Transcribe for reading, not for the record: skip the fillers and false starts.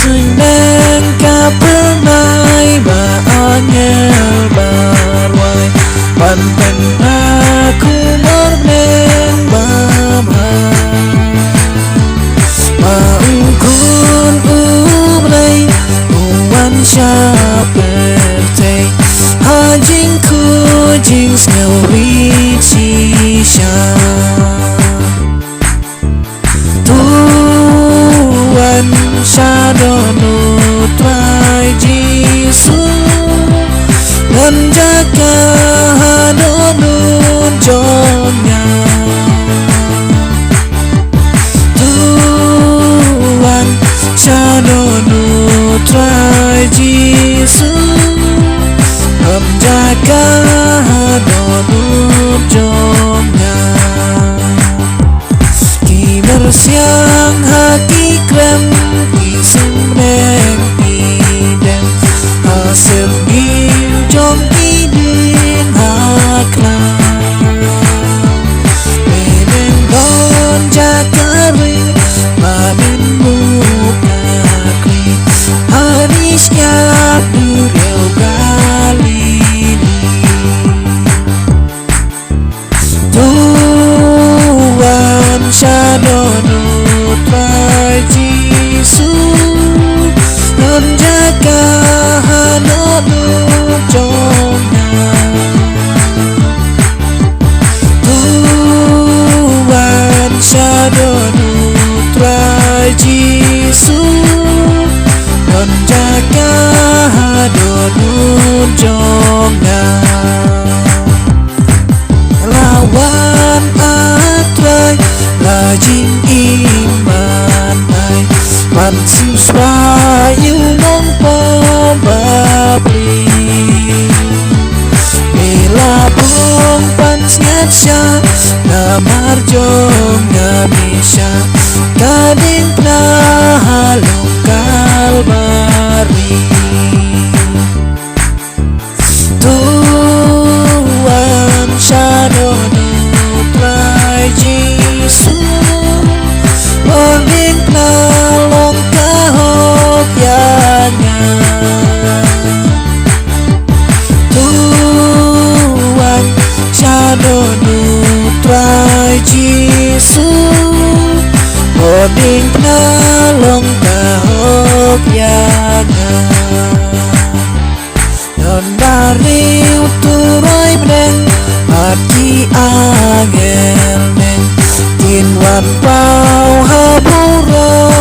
Senang kapermai maanyel barwai Panten aku morneng babhai Maungkun ublay uwan syaperte Hajing kujing snewi cisha Tuan sadonu trai jisu Menjaga hadonu jonya Tuan sadonu trai jisu Menjaga hadonu jonya Siang haki krem iseng neng idem hasil jom idin haklam memeng don jakari mamin mukakri hari siap dureu kali ini Tuhan sadonu trai jisu menjaga hanonu jomnya Tuhan sadonu trai jisu menjaga hanonu jomnya lawan atrai lajin iman ai mansuswa yunong pobabli Mila pong pansiat siya namarjong ngamisya kading nahalong kalbari Tuhan sadonu trai jisu Morning nalong kahok yanya Tuhan sadonu trai jisu Morning nalong kahok yanya Non dari uturai meneng hati angel neng Tinwan pau haburo